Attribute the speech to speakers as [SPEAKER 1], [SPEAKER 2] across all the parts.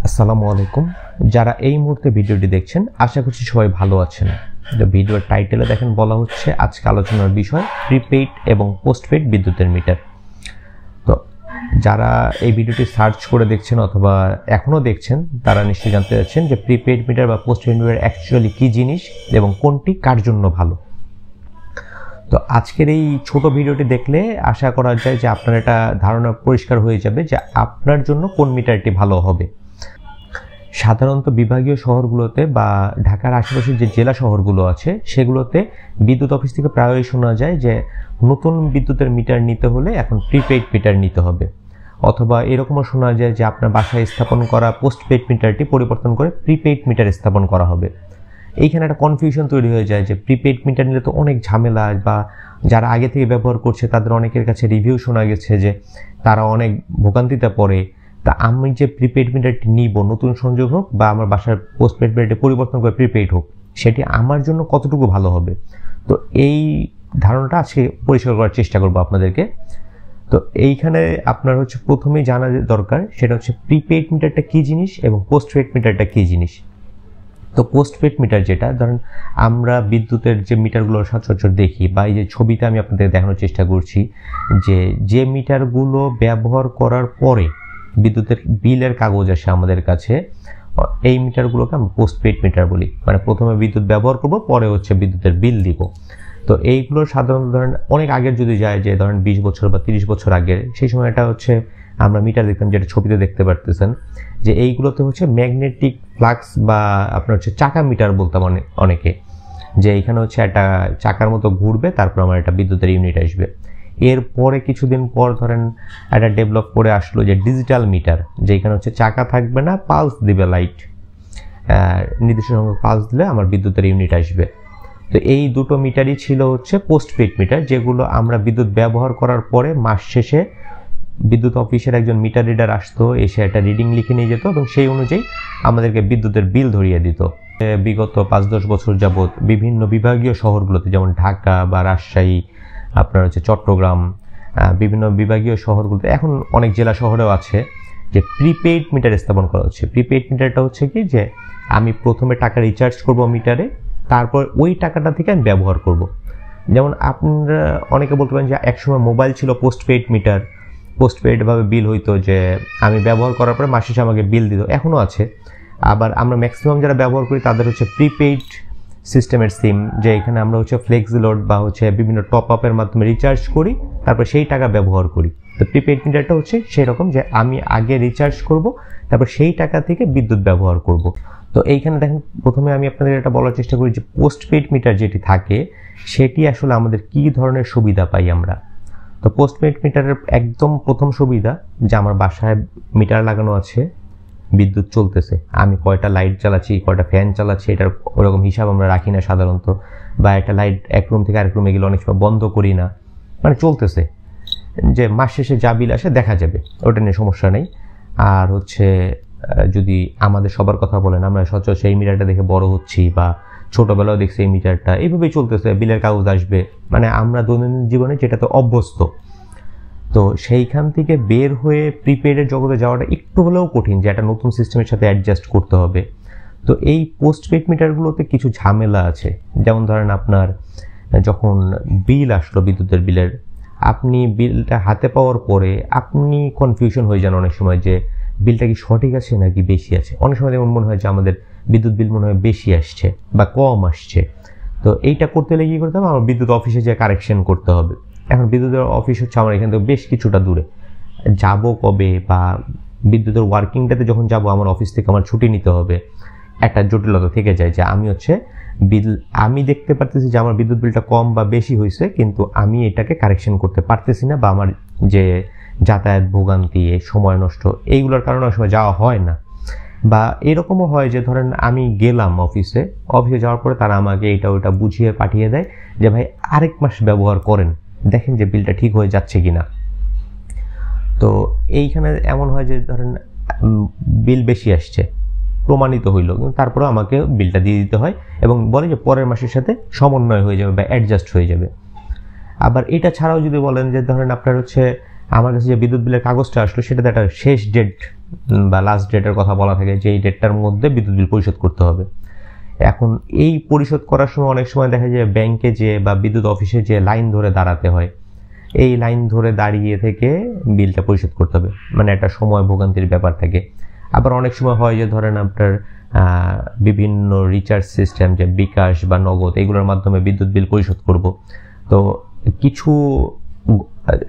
[SPEAKER 1] আসসালামু আলাইকুম। যারা এই মুহূর্তে ভিডিওটি দেখছেন আশা করছি সবাই ভালো আছেন। ভিডিওর টাইটেলে দেখেন বলা হচ্ছে আজকে আলোচনার বিষয় প্রিপেইড এবং পোস্টপেইড বিদ্যুতের মিটার। তো যারা এই ভিডিওটি সার্চ করে দেখছেন অথবা এখনও দেখছেন তারা নিশ্চয়ই জানতে চাচ্ছেন যে প্রিপেইড মিটার বা পোস্টপেইড মিটার অ্যাকচুয়ালি কী জিনিস এবং কোনটি কার জন্য ভালো। তো আজকের এই ছোট ভিডিওটি দেখলে আশা করা যায় যে আপনার এটা ধারণা পরিষ্কার হয়ে যাবে যে আপনার জন্য কোন মিটারটি ভালো হবে। সাধারণত বিভাগীয় শহরগুলোতে বা ঢাকার আশেপাশে যে জেলা শহরগুলো আছে সেগুলোতে বিদ্যুৎ অফিস থেকে প্রায়ই শোনা যায় যে নতুন বিদ্যুতের মিটার নিতে হলে এখন প্রিপেইড মিটার নিতে হবে, অথবা এরকমও শোনা যায় যে আপনার বাসায় স্থাপন করা পোস্টপেইড মিটারটি পরিবর্তন করে প্রিপেইড মিটার স্থাপন করা হবে। এইখানে একটা কনফিউশন তৈরি হয়ে যায় যে প্রিপেইড মিটার নিলে তো অনেক ঝামেলা, বা যারা আগে থেকে ব্যবহার করছে তাদের অনেকের কাছে রিভিউ শোনা গেছে যে তারা অনেক ভোগান্তিতে পড়ে। তা আমি যে প্রিপেইড মিটারটি নিব, নতুন সংযোগ হোক বা আমার বাসার পোস্টপেইড মিটারটি পরিবর্তন করে প্রিপেইড হোক, সেটি আমার জন্য কতটুকু ভালো হবে। তো এই ধারণাটা আজকে পরিষ্কার করার চেষ্টা করব আপনাদেরকে। তো এইখানে আপনার হচ্ছে প্রথমেই জানা দরকার সেটা হচ্ছে প্রিপেইড মিটারটা কী জিনিস এবং পোস্টপেইড মিটারটা কী জিনিস। তো পোস্টপেইড মিটার যেটা, ধরেন আমরা বিদ্যুতের যে মিটারগুলো সচরাচর দেখি বা এই যে ছবিতে আমি আপনাদের দেখানোর চেষ্টা করছি যে মিটারগুলো ব্যবহার করার পরে বিদ্যুতের বিলের কাগজ আসে আমাদের কাছে, এই মিটারগুলোকে আমরা পোস্টপেইড মিটার বলি। মানে প্রথমে বিদ্যুৎ ব্যবহার করব, পরে হচ্ছে বিদ্যুতের বিল দিব। তো এইগুলো সাধারণত ধরেন অনেক আগের যদি যায়, যে ধরেন 20 বছর বা 30 বছর আগের, সেই সময় এটা হচ্ছে আমরা মিটার দেখতাম যেটা ছবিতে দেখতে পারতেছেন যে এইগুলোতে হচ্ছে ম্যাগনেটিক ফ্লাক্স বা আপনার হচ্ছে চাকা মিটার বলতাম অনেকে, যে এইখানে হচ্ছে একটা চাকার মতো ঘুরবে, তারপর আমার একটা বিদ্যুতের ইউনিট আসবে। এরপরে কিছুদিন পর ধরেন একটা ডেভেলপ করে আসলো যে ডিজিটাল মিটার, যেখানে হচ্ছে চাকা থাকবে না, পালস দিবে, লাইট নির্দিষ্ট সংখ্যক পালস দিলে আমার বিদ্যুতের ইউনিট আসবে। তো এই দুটো মিটারই ছিল হচ্ছে পোস্টপেইড মিটার, যেগুলো আমরা বিদ্যুৎ ব্যবহার করার পরে মাস শেষে বিদ্যুৎ অফিসের একজন মিটার রিডার আসতো, এসে একটা রিডিং লিখে নিয়ে যেত এবং সেই অনুযায়ী আমাদেরকে বিদ্যুতের বিল ধরিয়ে দিত। বিগত 5-10 বছর যাবৎ বিভিন্ন বিভাগীয় শহরগুলোতে, যেমন ঢাকা বা রাজশাহী, আপনার হচ্ছে চট্টগ্রাম, বিভিন্ন বিভাগীয় শহরগুলোতে, এখন অনেক জেলা শহরেও আছে যে প্রিপেইড মিটার স্থাপন করা হচ্ছে। প্রিপেইড মিটারটা হচ্ছে কি, যে আমি প্রথমে টাকা রিচার্জ করব মিটারে, তারপর ওই টাকাটা থেকে আমি ব্যবহার করব। যেমন আপনারা অনেকে বলতে পারেন যে একসময় মোবাইল ছিল পোস্টপেইড মিটার, পোস্টপেইডভাবে বিল হইতো, যে আমি ব্যবহার করার পরে মাস শেষে আমাকে বিল দিত, এখনও আছে। আবার আমরা ম্যাক্সিমাম যারা ব্যবহার করি তাদের হচ্ছে প্রিপেইড সিস্টেমের সিম, যে এখানে আমরা হচ্ছে ফ্লেক্সি লোড বা হচ্ছে বিভিন্ন টপ আপের মাধ্যমে রিচার্জ করি, তারপর সেই টাকা ব্যবহার করি। তো প্রিপেইড মিটারটা হচ্ছে সেই রকম, যে আমি আগে রিচার্জ করব, তারপর সেই টাকা থেকে বিদ্যুৎ ব্যবহার করব। তো এইখানে দেখেন প্রথমে আমি আপনাদের এটা বলার চেষ্টা করি যে পোস্টপেইড মিটার যেটি থাকে সেটি আসলে আমাদের কী ধরনের সুবিধা পাই আমরা। তো পোস্টপেইড মিটারের একদম প্রথম সুবিধা যে আমার বাসায় মিটার লাগানো আছে, বিদ্যুৎ চলতেছে, আমি কয়টা লাইট চালাচ্ছি, কয়টা ফ্যান চালাচ্ছি, এটার ওরকম হিসাব আমরা রাখি না সাধারণত, বা একটা লাইট এক রুম থেকে আরেক রুমে গেলে অনেক সময় বন্ধ করি না, মানে চলতেছে, যে মাস শেষে যা বিল আসে দেখা যাবে, ওটা নিয়ে সমস্যা নেই। আর হচ্ছে যদি আমাদের সবার কথা বলেন, আমরা সচরাচর সেই মিটারটা দেখে বড় হচ্ছি বা ছোটোবেলাও দেখছি এই মিটারটা এইভাবেই চলতেছে, বিলের কাগজ আসবে, মানে আমরা দৈনন্দিন জীবনে যেটাতে অভ্যস্ত। তো সেইখান থেকে বের হয়ে প্রিপেইডের জগতে যাওয়াটা একটু হলেও কঠিন, যে একটা নতুন সিস্টেমের সাথে অ্যাডজাস্ট করতে হবে। তো এই পোস্টপেইড মিটারগুলোতে কিছু ঝামেলা আছে, যেমন ধরেন আপনার যখন বিল আসলো বিদ্যুতের বিলের, আপনি বিলটা হাতে পাওয়ার পরে আপনি কনফিউশন হয়ে যান অনেক সময়, যে বিলটা কি সঠিক আছে নাকি বেশি আছে। অনেক সময় এমন মনে হয় যে আমাদের বিদ্যুৎ বিল মনে হয় বেশি আসছে বা কম আসছে। তো এইটা করতে হলে কী করতে হবে, আমার বিদ্যুৎ অফিসে যে কারেকশন করতে হবে। এখন বিদ্যুতের অফিস হচ্ছে আমার এখান থেকে বেশ কিছুটা দূরে, যাব কবে বা বিদ্যুতের ওয়ার্কিং ডেতে যখন যাব আমার অফিস থেকে আমার ছুটি নিতে হবে, একটা জটিলতা থেকে যায় যে আমি হচ্ছে বিল, আমি দেখতে পারতেছি যে আমার বিদ্যুৎ বিলটা কম বা বেশি হয়েছে, কিন্তু আমি এটাকে কারেকশন করতে পারতেছি না, বা আমার যে যাতায়াত ভোগান্তি, সময় নষ্ট, এইগুলোর কারণে অনেক সময় যাওয়া হয় না। বা এরকমও হয় যে ধরেন আমি গেলাম অফিসে যাওয়ার পরে তারা আমাকে এটা ওইটা বুঝিয়ে পাঠিয়ে দেয় যে ভাই আরেক মাস ব্যবহার করেন, দেখেন যে বিলটা ঠিক হয়ে যাচ্ছে কিনা। তো এইখানে এমন হয় যে ধরেন বিল বেশি আসছে, প্রমাণিত হইল, কিন্তু তারপরেও আমাকে বিলটা দিয়ে দিতে হয় এবং বলে যে পরের মাসের সাথে সমন্বয় হয়ে যাবে বা অ্যাডজাস্ট হয়ে যাবে। আবার এটা ছাড়াও যদি বলেন যে ধরেন আপনার হচ্ছে আমার কাছে যে বিদ্যুৎ বিলের কাগজটা আসলো সেটাতে একটা শেষ ডেট বা লাস্ট ডেটের কথা বলা থাকে যে এই ডেটটার মধ্যে বিদ্যুৎ বিল পরিশোধ করতে হবে। এখন এই পরিশোধ করার সময় অনেক সময় দেখা যায় ব্যাংকে যে বা বিদ্যুৎ অফিসে যে লাইন ধরে দাঁড়াতে হয়, এই লাইন ধরে দাঁড়িয়ে থেকে বিলটা পরিশোধ করতে হবে, মানে একটা সময় ভোগান্তির ব্যাপার থাকে। আবার অনেক সময় হয় যে ধরেন আপনার বিভিন্ন রিচার্জ সিস্টেম যে বিকাশ বা নগদ এগুলোর মাধ্যমে বিদ্যুৎ বিল পরিশোধ করব, তো কিছু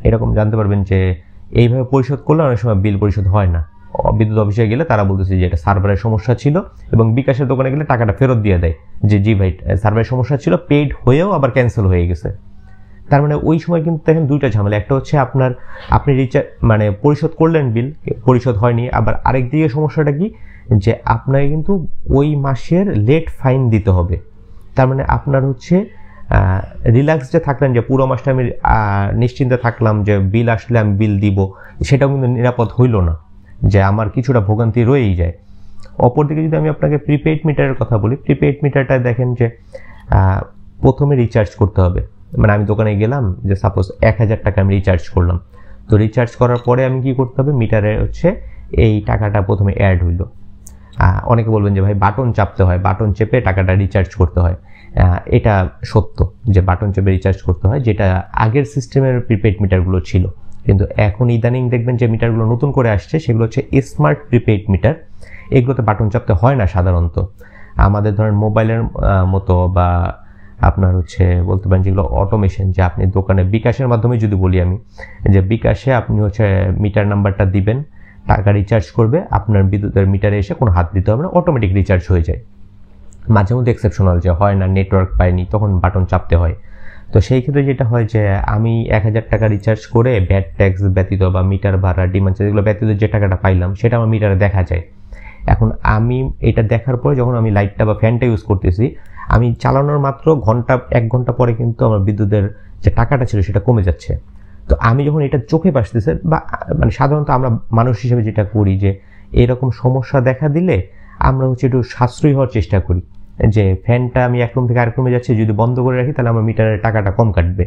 [SPEAKER 1] এরকম জানতে পারবেন যে এইভাবে পরিশোধ করলে অনেক সময় বিল পরিশোধ হয় না। বিদ্যুৎ অফিসে গেলে তারা বলতেছে যে এটা সার্ভারের সমস্যা ছিল, এবং বিকাশের দোকানে গেলে টাকাটা ফেরত দিয়ে দেয় যে জি ভাই সার্ভারের সমস্যা ছিল, পেইড হয়েও আবার ক্যান্সেল হয়ে গেছে। তার মানে ওই সময় কিন্তু দেখেন দুইটা ঝামেলা, একটা হচ্ছে আপনি রিচার্জ মানে পরিশোধ করলেন বিল, পরিশোধ হয়নি। আবার আরেক দিকে সমস্যাটা কি, যে আপনাকে কিন্তু ওই মাসের লেট ফাইন দিতে হবে। তার মানে আপনার হচ্ছে রিল্যাক্স যে থাকলেন যে পুরো মাসটা আমি নিশ্চিন্তে থাকলাম যে বিল আসলে আমি বিল দিব, সেটাও কিন্তু নিরাপদ হইল না, যে আমার কিছুটা ভোগান্তি রয়েই যায়। অপরদিকে যদি আমি আপনাকে প্রিপেইড মিটারের কথা বলি, প্রিপেইড মিটারটা দেখেন যে প্রথমে রিচার্জ করতে হবে। মানে আমি দোকানে গেলাম, যে সাপোজ 1000 টাকা আমি রিচার্জ করলাম, তো রিচার্জ করার পরে আমি কি করতে হবে, মিটারে হচ্ছে এই টাকাটা প্রথমে অ্যাড হইল। অনেকে বলবেন যে ভাই বাটন চাপতে হয়, বাটন চেপে টাকাটা রিচার্জ করতে হয়। এটা সত্য যে বাটন চেপে রিচার্জ করতে হয়, যেটা আগের সিস্টেমের প্রিপেইড মিটারগুলো ছিল। কিন্তু এখন ইদানিং দেখবেন যে মিটারগুলো নতুন করে আসছে, সেগুলো হচ্ছে স্মার্ট প্রিপেইড মিটার। এগুলোতে বাটন চাপতে হয় না সাধারণত। আমাদের ধরেন মোবাইলের মতো বা আপনার হচ্ছে বলতে পারেন যেগুলো অটোমেশন, যে আপনি দোকানে বিকাশের মাধ্যমে যদি বলি আমি, যে বিকাশে আপনি হচ্ছে মিটার নাম্বারটা দিবেন, টাকা রিচার্জ করবে, আপনার বিদ্যুতের মিটারে এসে কোনো হাত দিতে হবে না, অটোমেটিক রিচার্জ হয়ে যায়। মাঝে মধ্যে এক্সেপশনাল যে হয় না, নেটওয়ার্ক পায়নি, তখন বাটন চাপতে হয়। তো সেই ক্ষেত্রে যেটা হয় যে আমি 1000 টাকা রিচার্জ করে ভ্যাট ট্যাক্স ব্যতীত বা মিটার ভাড়া ডিমান্ড চার্জ এগুলো ব্যতীত যে টাকাটা পাইলাম সেটা আমার মিটারে দেখা যায়। এখন আমি এটা দেখার পরে যখন আমি লাইটটা বা ফ্যানটা ইউজ করতেছি, আমি চালানোর মাত্র 1 ঘন্টা পরে কিন্তু আমার বিদ্যুতের যে টাকাটা ছিল সেটা কমে যাচ্ছে। তো আমি যখন এটা চোখে ভাসতেছে, বা মানে সাধারণত আমরা মানুষ হিসেবে যেটা করি যে এরকম সমস্যা দেখা দিলে আমরা হচ্ছে একটু সাশ্রয়ী হওয়ার চেষ্টা করি, যে ফ্যানটা আমি এক রুম থেকে আরেক রুমে যাচ্ছি, যদি বন্ধ করে রাখি তাহলে আমার মিটারের টাকাটা কম কাটবে।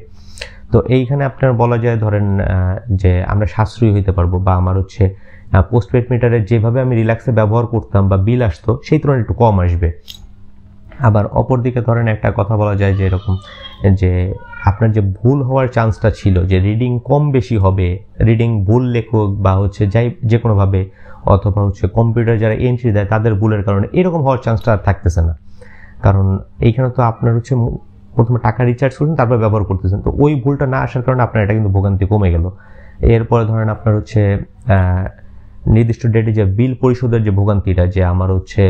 [SPEAKER 1] তো এইখানে আপনার বলা যায় ধরেন যে আমরা সাশ্রয়ী হইতে পারবো, বা আমার হচ্ছে পোস্টপেড মিটারে যেভাবে আমি রিল্যাক্সে ব্যবহার করতাম বা বিল আসতো সেই তুলনায় একটু কম আসবে। আবার অপরদিকে ধরেন একটা কথা বলা যায় যে এরকম, যে আপনার যে ভুল হওয়ার চান্সটা ছিল, যে রিডিং কম বেশি হবে, রিডিং ভুল লেখক বা হচ্ছে যাই যে কোনোভাবে, অথবা হচ্ছে কম্পিউটার যারা এন্ট্রি দেয় তাদের ভুলের কারণে এরকম হওয়ার চান্সটা আর থাকতেছে না। কারণ এইখানে তো আপনার হচ্ছে প্রথমে টাকা রিচার্জ করছেন, তারপর ব্যবহার করতেছেন, তো ওই ভুলটা না আসার কারণে আপনার এটা কিন্তু ভোগান্তি কমে গেল। এরপরে ধরেন আপনার হচ্ছে নির্দিষ্ট ডেটে যে বিল পরিশোধের যে ভোগান্তিটা, যে আমার হচ্ছে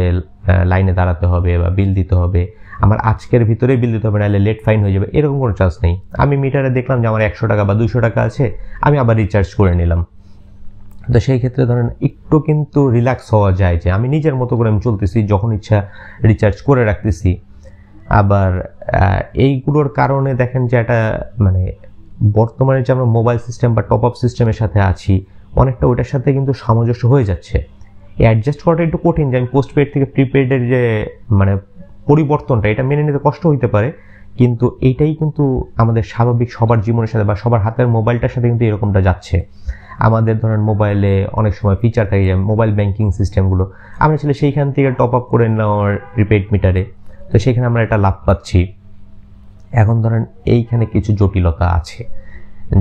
[SPEAKER 1] লাইনে দাঁড়াতে হবে বা বিল দিতে হবে, আমার আজকের ভিতরে বিল দিতে হবে, নাহলে লেট ফাইন হয়ে যাবে, এরকম কোনো চান্স নেই। আমি মিটারে দেখলাম যে আমার 100 টাকা বা 200 টাকা আছে, আমি আবার রিচার্জ করে নিলাম। তো সেই ক্ষেত্রে ধরেন একটু কিন্তু রিল্যাক্স হওয়া যায়, যে আমি নিজের মতো করে আমি চলতেছি, যখন ইচ্ছা রিচার্জ করে রাখতেছি। আবার এইগুলোর কারণে দেখেন যে একটা মানে বর্তমানে যে আমরা মোবাইল সিস্টেম বা টপ আপ সিস্টেমের সাথে আছি, অনেকটা ওইটার সাথে কিন্তু সামঞ্জস্য হয়ে যাচ্ছে। অ্যাডজাস্ট করাটা একটু কঠিন, যে আমি পোস্টপেড থেকে প্রিপেডের যে মানে পরিবর্তনটা, এটা মেনে নিতে কষ্ট হইতে পারে, কিন্তু এইটাই কিন্তু আমাদের স্বাভাবিক সবার জীবনের সাথে বা সবার হাতের মোবাইলটার সাথে কিন্তু এরকমটা যাচ্ছে। আমাদের ধরেন মোবাইলে অনেক সময় ফিচার থাকে, যে মোবাইল ব্যাংকিং সিস্টেমগুলো আমরা আসলে সেইখান থেকে টপ আপ করে নেওয়ার প্রিপেড মিটারে, তো সেখানে আমরা একটা লাভ পাচ্ছি। এখন ধরেন এইখানে কিছু জটিলতা আছে,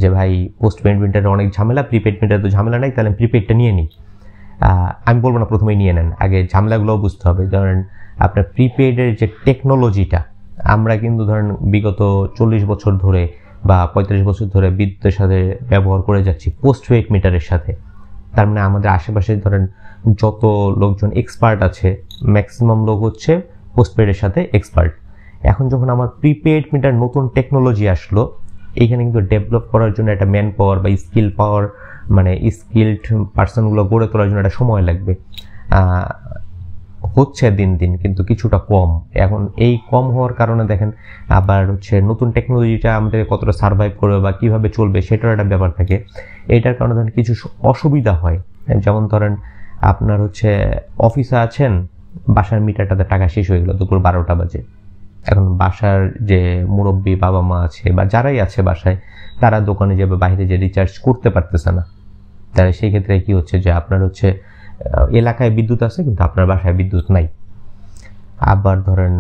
[SPEAKER 1] যে ভাই পোস্টপেড মিটারে অনেক ঝামেলা, প্রিপেড মিটারে তো ঝামেলা নাই, তাহলে প্রিপেডটা নিয়ে নিই। আমি বলবো না প্রথমেই নিয়ে নেন, আগে ঝামেলাগুলোও বুঝতে হবে। ধরেন আপনার প্রিপেডের যে টেকনোলজিটা, আমরা কিন্তু ধরেন বিগত 40 বছর ধরে বা 35 বছর ধরে বিদ্যুতের সাথে ব্যবহার করে যাচ্ছি পোস্টপেড মিটারের সাথে। তার মানে আমাদের আশেপাশে ধরেন যত লোকজন এক্সপার্ট আছে, ম্যাক্সিমাম লোক হচ্ছে পোস্টপেডের সাথে এক্সপার্ট। এখন যখন আমার প্রিপেড মিটার নতুন টেকনোলজি আসলো, এইখানে কিন্তু ডেভেলপ করার জন্য একটা ম্যান পাওয়ার বা স্কিল পাওয়ার, মানে স্কিলড পার্সনগুলো গড়ে তোলার জন্য একটা সময় লাগবে, হচ্ছে দিন দিন, কিন্তু কিছুটা কম। এখন এই কম হওয়ার কারণে দেখেন আবার হচ্ছে নতুন টেকনোলজিটা আমাদের কতটা সার্ভাইভ করবে বা কীভাবে চলবে সেটার একটা ব্যাপার থাকে। এটার কারণে ধরেন কিছু অসুবিধা হয়, যেমন ধরেন আপনার হচ্ছে অফিসে আছেন, বাসার মিটারটাতে টাকা শেষ হয়ে গেল দুপুর 12টা বাজে, এখন বাসার যে মুরব্বী বাবা মা আছে বা যারাই আছে বাসায়, তারা দোকানে যাবে বাইরে যে রিচার্জ করতে পারতেছে না, তাহলে সেই ক্ষেত্রে কি হচ্ছে যে আপনার হচ্ছে এলাকায় বিদ্যুৎ আছে কিন্তু আপনার বাসায় বিদ্যুৎ নাই। আবার ধরেন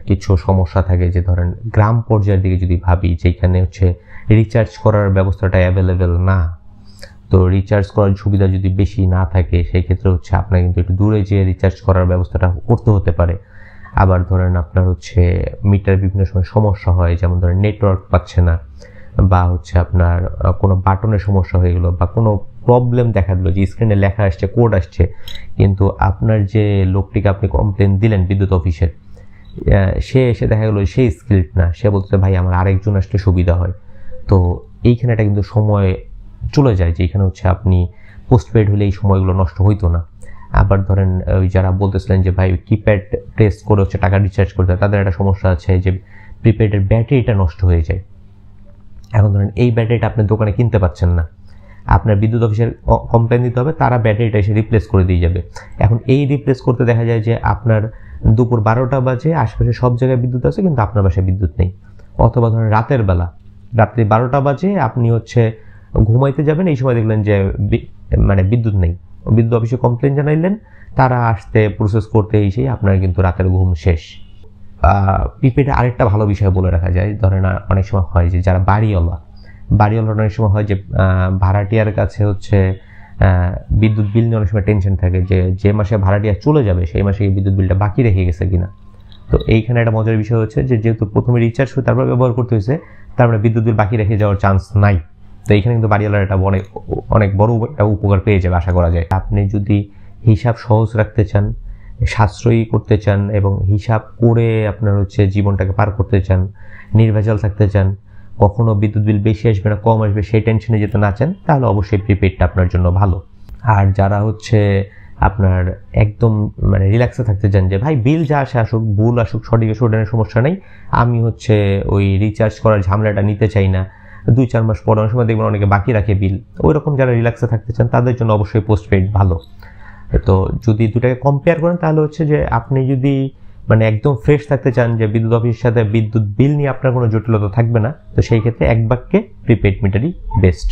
[SPEAKER 1] কিছু সমস্যা থাকে, যে ধরেন গ্রাম পর্যায়ের দিকে যদি ভাবি, যেখানে হচ্ছে রিচার্জ করার ব্যবস্থাটা অ্যাভেলেবেল না, তো রিচার্জ করার সুবিধা যদি বেশি না থাকে, সেই ক্ষেত্রে হচ্ছে আপনার কিন্তু একটু দূরে যেয়ে রিচার্জ করার ব্যবস্থাটা করতে হতে পারে। আবার ধরেন আপনার হচ্ছে মিটার বিভিন্ন সময় সমস্যা হয়, যেমন ধরেন নেটওয়ার্ক পাচ্ছে না, বা হচ্ছে আপনার কোনো বাটনের সমস্যা হয়ে গেলো, বা কোনো প্রবলেম দেখা দিল যে স্ক্রিনে লেখা আসছে, কোড আসছে, কিন্তু আপনার যে লোকটিকে আপনি কমপ্লেন দিলেন বিদ্যুৎ অফিসের, সে এসে দেখা গেলো সেই স্কিল্ড না, সে বলছে ভাই আমার আরেকজন আসলে সুবিধা হয়। তো এইখানে একটা কিন্তু সময় চলে যায়, যে এখানে হচ্ছে আপনি পোস্টপেড হলে এই সময়গুলো নষ্ট হইতো না। আবার ধরেন ওই যারা বলতেছিলেন যে ভাই কিপ্যাড প্রেস করে হচ্ছে টাকা রিচার্জ করতে, তাদের একটা সমস্যা আছে যে প্রিপেডের ব্যাটারিটা নষ্ট হয়ে যায়। এখন ধরেন এই ব্যাটারিটা আপনি দোকানে কিনতে পাচ্ছেন না, আপনার বিদ্যুৎ অফিসের কমপ্লেন দিতে হবে, তারা ব্যাটারিটা এসে রিপ্লেস করে দিয়ে যাবে। এখন এই রিপ্লেস করতে দেখা যায় যে আপনার দুপুর 12টা বাজে, আশেপাশে সব জায়গায় বিদ্যুৎ আছে কিন্তু আপনার বাসায় বিদ্যুৎ নেই। অথবা ধরেন রাতের বেলা, রাত্রি 12টা বাজে, আপনি হচ্ছে ঘুমাইতে যাবেন, এই সময় দেখলেন যে মানে বিদ্যুৎ নেই, বিদ্যুৎ অফিসে কমপ্লেন জানাইলেন, তারা আসতে প্রসেস করতে এসেই আপনার কিন্তু রাতের ঘুম শেষ। প্রিপেডে আরেকটা ভালো বিষয় বলে রাখা যায়, ধরেন অনেক সময় হয় যে যারা বাড়িওয়ালা অনেক সময় হয় যে ভাড়াটিয়ার কাছে হচ্ছে বিদ্যুৎ বিল নিয়ে অনেক সময় টেনশন থাকে, যে মাসে ভাড়াটিয়া চলে যাবে সেই মাসে বিদ্যুৎ বিলটা বাকি রেখে গেছে কিনা। তো এইখানে একটা মজার বিষয় হচ্ছে যে যেহেতু প্রথমে রিচার্জ করে তারপর ব্যবহার করতে হয়েছে, তারপরে বিদ্যুৎ বিল বাকি রেখে যাওয়ার চান্স নাই। তো এইখানে কিন্তু বাড়িওয়ালার একটা অনেক বড় একটা উপকার পেয়ে যাবে আশা করা যায়। আপনি যদি হিসাব সহজ রাখতে চান, সাশ্রয়ী করতে চান, এবং হিসাব করে আপনার হচ্ছে জীবনটাকে পার করতে চান, নির্ভেজাল থাকতে চান, কখনো বিদ্যুৎ বিল বেশি আসবে না কম আসবে সেই টেনশনে যেতে না চান, তাহলে অবশ্যই প্রিপেডটা আপনার জন্য ভালো। আর যারা হচ্ছে আপনার একদম মানে রিল্যাক্সে থাকতে চান, যে ভাই বিল যা আসে আসুক, ভুল আসুক, সঠিক আসুক, সমস্যা নেই, আমি হচ্ছে ওই রিচার্জ করার ঝামেলাটা নিতে চাই না, 2-4 মাস পর অনেক সময় দেখবেন অনেকে বাকি রাখে বিল, ওই রকম যারা রিল্যাক্সে থাকতে চান তাদের জন্য অবশ্যই পোস্টপেড ভালো। তো যদি দুটাকে কম্পেয়ার করেন, তাহলে হচ্ছে যে আপনি যদি মানে একদম ফ্রেশ থাকতে চান, যে বিদ্যুৎ অফিসের সাথে বিদ্যুৎ বিল নিয়ে আপনার কোনো জটিলতা থাকবে না, তো সেই ক্ষেত্রে এক বাক্যে প্রিপেড মিটারই বেস্ট।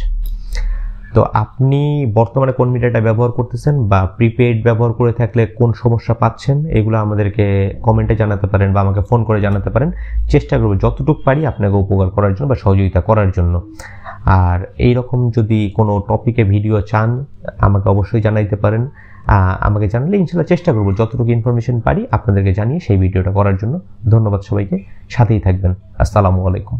[SPEAKER 1] তো আপনি বর্তমানে কোন মিটারটা ব্যবহার করতেছেন, বা প্রিপেড ব্যবহার করে থাকলে কোন সমস্যা পাচ্ছেন, এগুলো আমাদেরকে কমেন্টে জানাতে পারেন বা আমাকে ফোন করে জানাতে পারেন। চেষ্টা করব যতটুকু পারি আপনাকে উপকার করার জন্য বা সহযোগিতা করার জন্য। আর এইরকম যদি কোনো টপিকে ভিডিও চান আমাকে অবশ্যই জানাইতে পারেন, আমাকে জানালে ইনশাল্লাহ চেষ্টা করব যতটুকু ইনফরমেশন পারি আপনাদেরকে জানিয়ে সেই ভিডিওটা করার জন্য। ধন্যবাদ সবাইকে, সাথেই থাকবেন। আসসালামু আলাইকুম।